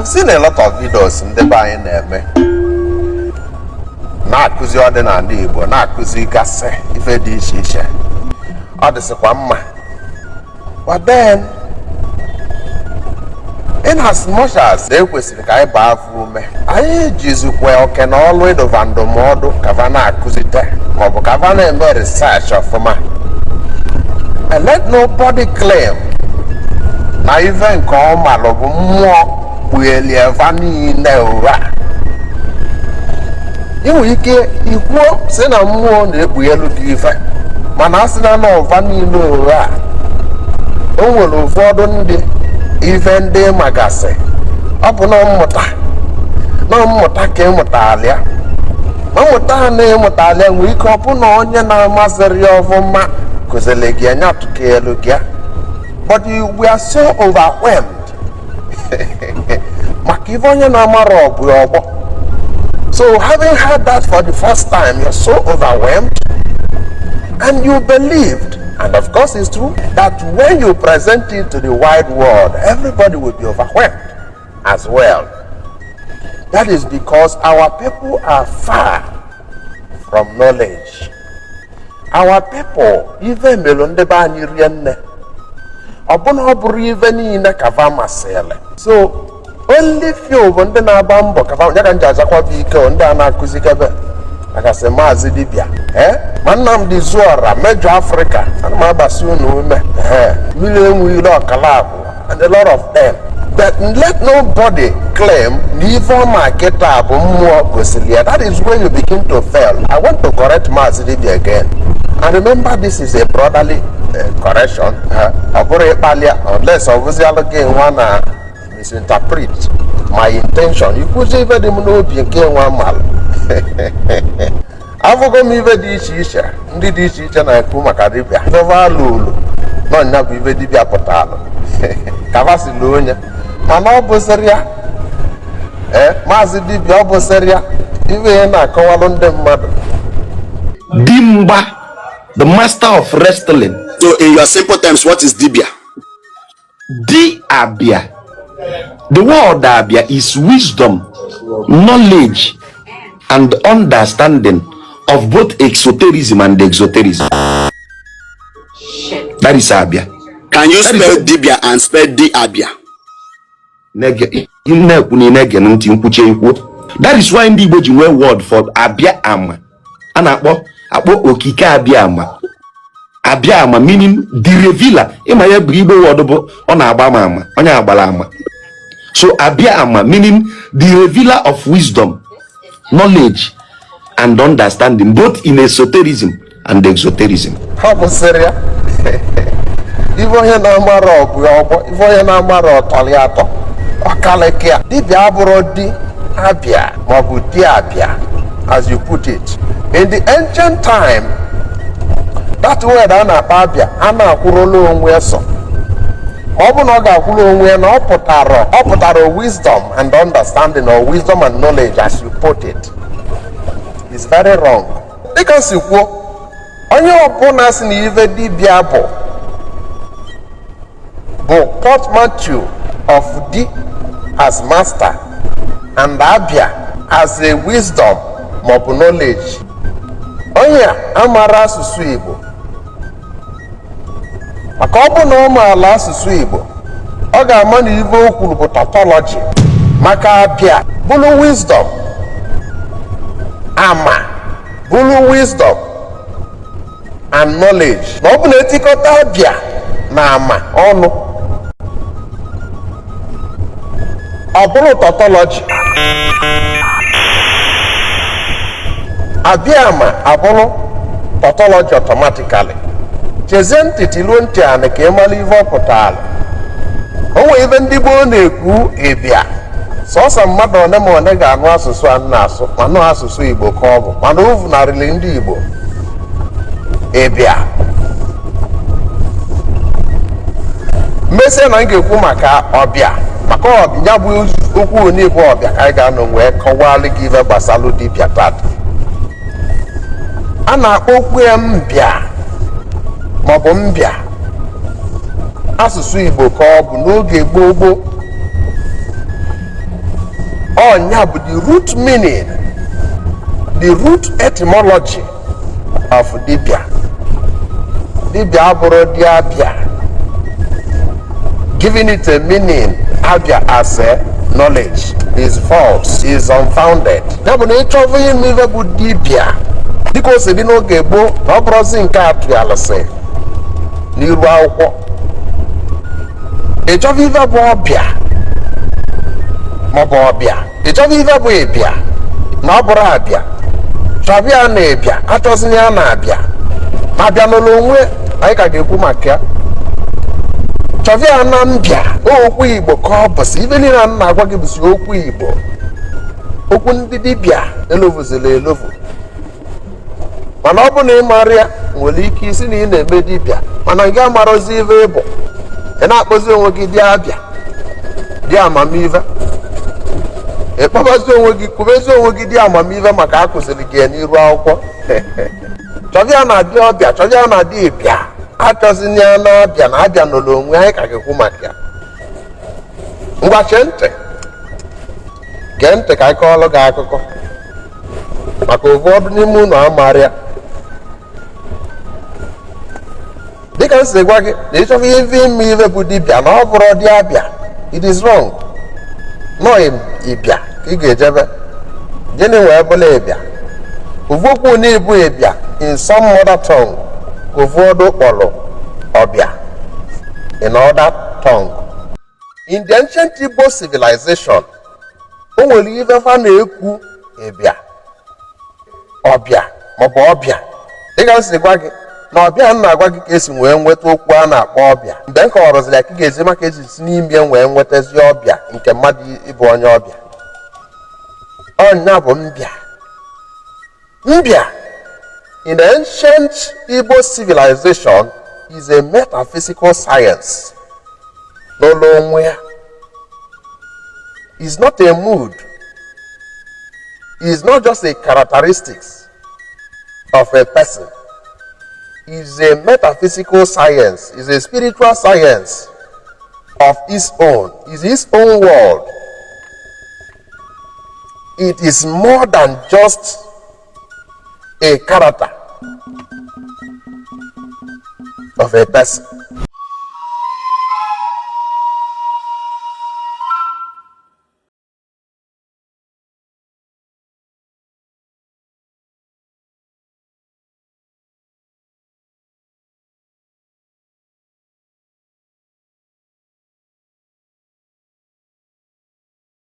I've seen a lot of videos in the buying na-akụzi ọdịnala Igbo, na-akụzi gasị ife dị iche iche. Ọ dịsịkwa mma. But then, in as much as ekwesịrị ka anyị baa afọ ume, anyị jizikwa oke na ọlụ ịdọba ndụmọdụ kava na-akụzite maọbụ kava na-eme research ọfụma. And let nobody claim na ife nke ọma bụ mmụọ kpugheli eva niile ụra. Ị nwere ike ikwuo sị na mmụọ na-ekpughelu gị ife, mana a sị na n'ọva niile ụra o nwere ụfọdụ ndị ife ndị magasị ọ bụ na mmụta ka ịmụtala ya. Ma mmụta ha na-emụtala ya nwere ike ọ bụ na onye na-amasịrị ya ọfụma kụziri gị anya tụka elu gị. But we are so overwhelmed. Maka ife onye na-amara ọbụ ọgbọ. So having heard that for the first time, you're so overwhelmed and you believed, and of course it's true, that when you present it to the wide world, everybody will be overwhelmed as well. That is because our people are far from knowledge. Our people, even melondeba anyị rie nne, ọbụna ọ bụrụ ife niile kava masịrị. So only few bụ ndị na-agba mbọ kava ya ka nji azakwa bụ ike ndị a na-akụzi kebe akasị Maazị Dibia ma Nnamdi Zuora Major Africa ana m agbasi unu ume mmiri enwe ile ọkala abụ and a lot of them. But let nobody claim na ife ọma kịta bụ mmụọ gosiri ya. That is when you begin to fail. I want to correct Maazị Dibia again. And remember, this is a brotherly correction. Ọ bụrụ ịkpalịa unless ọbụzialụ gị nwa na misinterpret my intention. Ikwuzi ife dị m n'obi nke nwa mmalụ. Afụgo m ife dị iche iche ndị dị iche iche na-ekwu maka dibịa. Ife alụ ulu n'ọnya bụ ife dibịa pụtalụ kavasịlụ onye mana ọ bụsịrị ya Maazị Dibia ọ bụsịrị ya ife na-akọwalụ ndị mmadụ. Dimba, the master of wrestling. So in your simple terms, what is Dibia? Dibia. The word Dibia is wisdom, knowledge, and understanding of both exoterism and exoterism. That is Abia. Can you spell Dibia and spell Diabia? That is why in the Igbo you word for Abia Ama. And akpo okike Abia Ama. Abia Ama meaning the revealer. Ima ye Igbo word bo ona agbama ama, onya agbala ama. So Abia Ama meaning the revealer of wisdom, knowledge, and understanding, both in esotericism and exoterism. How was Syria? Even here na maro ọgbọ, even here na maro ọtọliatọ, ọkalekia. Dibia abụrụ di Abia, maọbụ di Abia, as you put it. In the ancient time, that word a na-akpọ Abia, a na-akwụrụla onwe so. Ọ bụ na ọ ga-akwụrụ onwe na ọ pụtara wisdom and understanding, or wisdom and knowledge, as you put it. It's very wrong. Dịka si kwuo, onye ọbụla si na ife dibịa bụ portmanteau of Di as master and Abia as a wisdom maọbụ knowledge. Onye amara asụsụ Igbo, maka ọ bụ na ọ maala asụsụ Igbo, ọ ga-ama na ife o kwuru bụ tautology. Maka Abia bụrụ wisdom, ama bụrụ wisdom and knowledge. Na ọ bụ na etikọta Abia na ama ọnụ, ọ bụrụ tautology. Abia ama abụrụ tautology automatically. Chezie ntị tiluo ntị anị ka ịmala ife ọ pụtara. O nwere ife ndị gboo na-ekwu ịbịa. Sọọsọ mmadụ one ma one ga-anụ asụsụ a na-asụ, manụ asụsụ Igbo ka ọ bụ, mana o vunarịrị ndị Igbo ịbịa. Mmesie na m ga-ekwu maka ọbịa, maka ọbịa bụ okwu onye bụ ọbịa ka anyị ga-anọ wee kọwalụ gị ife gbasalụ dibịa tata. A na-akpọ okwu ya mbịa maọbụ mbịa. Asụsụ Igbo ka ọ bụ n'oge gboo gboo. Onya bụ the root meaning, the root etymology of Dibia. Dibia abụrụ Diabia, giving it a meaning. Abia as a knowledge is false, is unfounded. Ya bụ na ịchọva ihe n'ive bụ Dibia dịka o si dị n'oge gboo, na ọ bụrụzi nke atụ ya alụsị n'iru akwụkwọ. Ịchọva ive bụ ọbịa maọbụ ọbịa, ịchọva ive bụ ịbịa na ọ bụrụ abịa, chọbịa na ịbịa, achọzina ya na abịa. Abịa n'ụlọ onwe anyị ka ga-ekwu maka ya. Chọvịa na mbịa okwu Igbo ka ọ bụsị ibe niile a na-agwa gị bụsị okwu Igbo, okwu ndị dibịa elovuzila elovu. Mana ọ bụ na ị mara ya nwere ike isi na ị na-eme dibịa, mana gị amarozi ive ịbụ, ị na-akpọzi onwe gị Diabia, dị amamive. Ịkpọbazi onwe gị, kwubezi onwe gị dị amamive maka akụziri gị ya n'iru akwụkwọ. Chọvịa na-adị ọbịa, chọvịa na-adị ịbịa, achọzina ya na-abịa na abịa n'ụlọ onwe anyị ka ga-ekwu maka ya. Ngwa chee ntị, gee ntị ka anyị kọọrọ gị akụkọ maka ụfọdụ n'ime unu amarịa. Dịka m si gwa gị na ịchọba ihe ime ive bụ dibịa na ọ bụrụ Diabia, it is wrong. Nọ ịbịa ka ị ga-ejebe. Gịnị wee bụla ịbịa? Uvokwu na ibu ịbịa in some mother tongue ka ụfọdụ kpọrọ ọbịa in other tongue. In the ancient Igbo civilization, o nwere ife fa na-ekwu ịbịa, ọbịa maọbụ ọbịa. Dịka m si gwa gị na ọbịa m na-agwa gị ka esi wee nweta okwu a na-akpọ ọbịa. Mgbe m kọwara ya ka ị ga-ezi maka eji si n'ime wee nwetazi ọbịa nke mmadụ ịbụ onye ọbịa. Ọnya bụ mbịa. Mbịa in ancient Igbo civilization is a metaphysical science. N'ụlọ onwe ya, is not a mood, is not just a characteristics of a person. Is a metaphysical science, is a spiritual science of its own, is its own world. It is more than just a character of a person.